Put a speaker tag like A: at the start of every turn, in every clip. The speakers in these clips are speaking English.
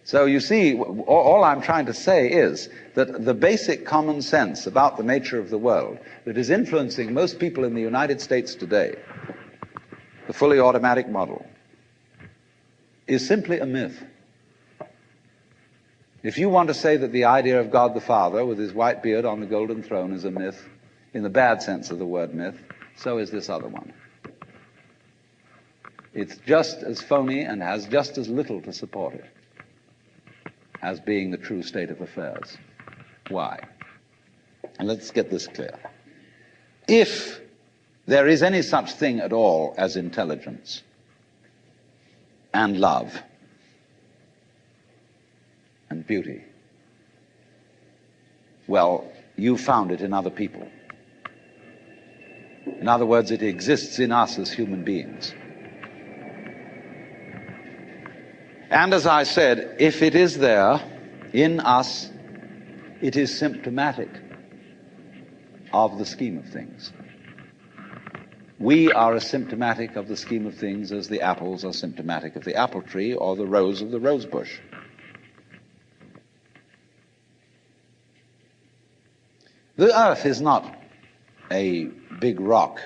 A: So you see, all I'm trying to say is that the basic common sense about the nature of the world that is influencing most people in the United States today, the fully automatic model, is simply a myth. If you want to say that the idea of God the Father with his white beard on the golden throne is a myth, in the bad sense of the word myth, so is this other one. It's just as phony and has just as little to support it as being the true state of affairs. Why? And let's get this clear. If there is any such thing at all as intelligence and love and beauty, well, you found it in other people. In other words, it exists in us as human beings. And as I said, if it is there in us, it is symptomatic of the scheme of things. We are as symptomatic of the scheme of things as the apples are symptomatic of the apple tree or the rose of the rose bush. The earth is not a big rock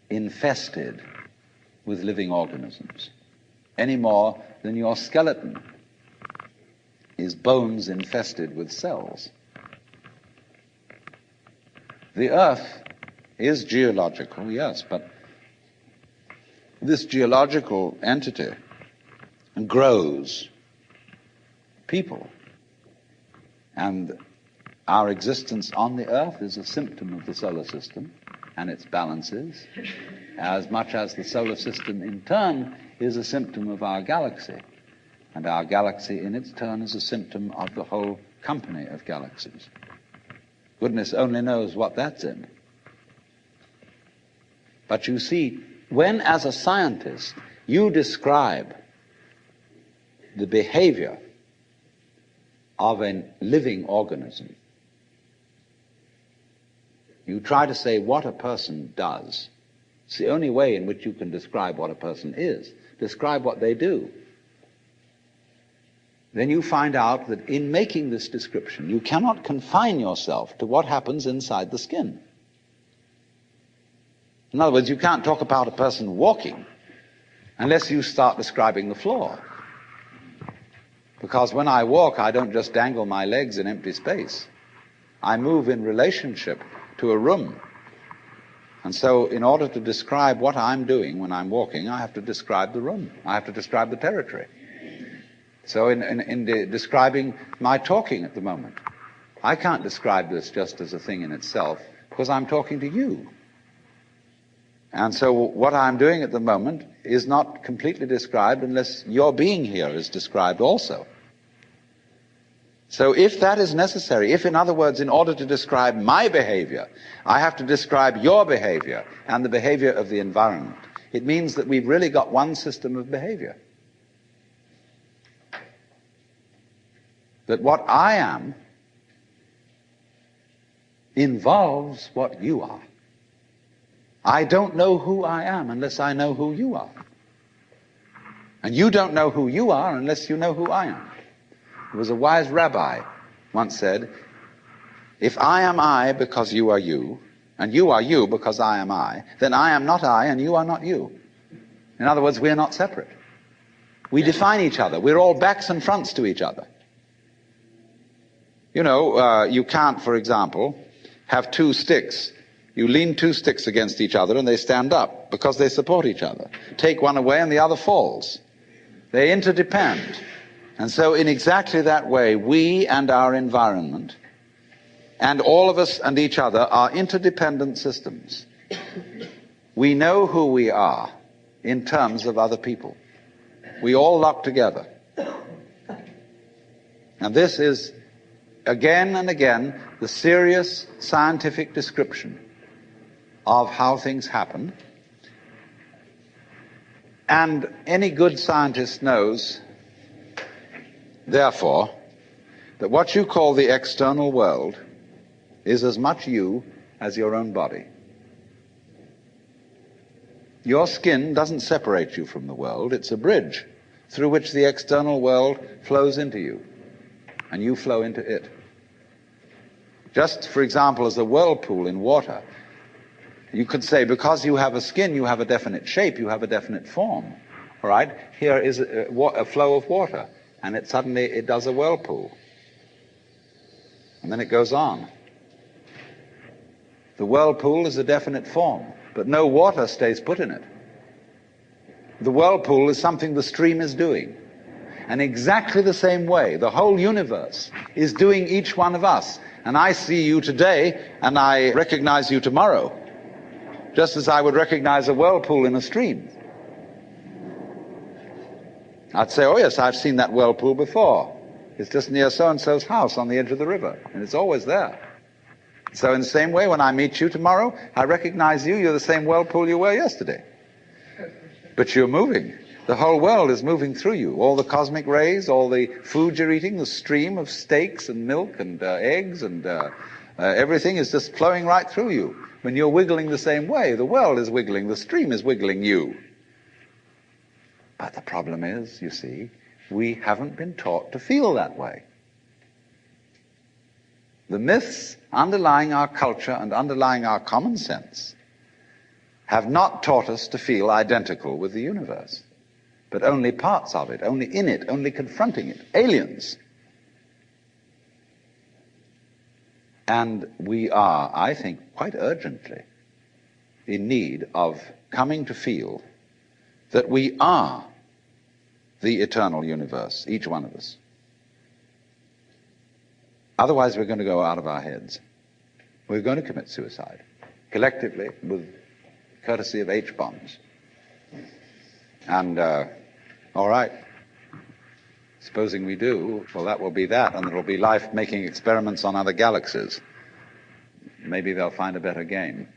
A: infested with living organisms, any more than your skeleton is bones infested with cells. The earth is geological, yes, but this geological entity grows people. And our existence on the earth is a symptom of the solar system and its balances, as much as the solar system in turn is a symptom of our galaxy, and our galaxy in its turn is a symptom of the whole company of galaxies. Goodness only knows what that's in. But you see, when as a scientist you describe the behavior of a living organism, you try to say what a person does. It's the only way in which you can describe what a person is. Describe what they do. Then you find out that in making this description, you cannot confine yourself to what happens inside the skin. In other words, you can't talk about a person walking unless you start describing the floor. Because when I walk, I don't just dangle my legs in empty space. I move in relationship to a room. And so in order to describe what I'm doing when I'm walking, I have to describe the room. I have to describe the territory. So in describing my talking at the moment, I can't describe this just as a thing in itself because I'm talking to you. And so what I'm doing at the moment is not completely described unless your being here is described also. So if that is necessary, if in other words, in order to describe my behavior, I have to describe your behavior and the behavior of the environment, it means that we've really got one system of behavior. That what I am involves what you are. I don't know who I am unless I know who you are. And you don't know who you are unless you know who I am. There was a wise rabbi once said, if I am I because you are you, and you are you because I am I, then I am not I and you are not you. In other words, we are not separate. We define each other. We're all backs and fronts to each other. You know, you can't, for example, have two sticks. You lean two sticks against each other and they stand up because they support each other. Take one away and the other falls. They interdepend. And so in exactly that way, we and our environment and all of us and each other are interdependent systems. We know who we are in terms of other people. We all lock together. And this is again and again the serious scientific description of how things happen. And any good scientist knows, therefore, that what you call the external world is as much you as your own body. Your skin doesn't separate you from the world, it's a bridge through which the external world flows into you, and you flow into it. Just, for example, as a whirlpool in water, you could say, because you have a skin, you have a definite shape, you have a definite form. All right? Here is a flow of water, and it does a whirlpool. And then it goes on. The whirlpool is a definite form, but no water stays put in it. The whirlpool is something the stream is doing. And exactly the same way, the whole universe is doing each one of us. And I see you today, and I recognize you tomorrow, just as I would recognize a whirlpool in a stream. I'd say, oh yes, I've seen that whirlpool before. It's just near so-and-so's house on the edge of the river, and it's always there. So in the same way, when I meet you tomorrow, I recognize you, you're the same whirlpool you were yesterday. But you're moving. The whole world is moving through you. All the cosmic rays, all the food you're eating, the stream of steaks and milk and eggs and everything is just flowing right through you. When you're wiggling the same way, the world is wiggling, the stream is wiggling you. But the problem is, you see, we haven't been taught to feel that way. The myths underlying our culture and underlying our common sense have not taught us to feel identical with the universe, but only parts of it, only in it, only confronting it, aliens. And we are, I think, quite urgently in need of coming to feel that we are the eternal universe, each one of us. Otherwise, we're going to go out of our heads. We're going to commit suicide, collectively, with courtesy of H-bombs. And, all right, supposing we do, well, that will be that, and there will be life making experiments on other galaxies. Maybe they'll find a better game.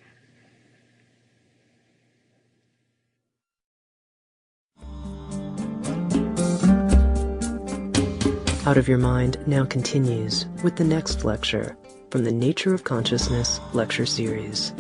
B: Out of Your Mind now continues with the next lecture from the Nature of Consciousness lecture series.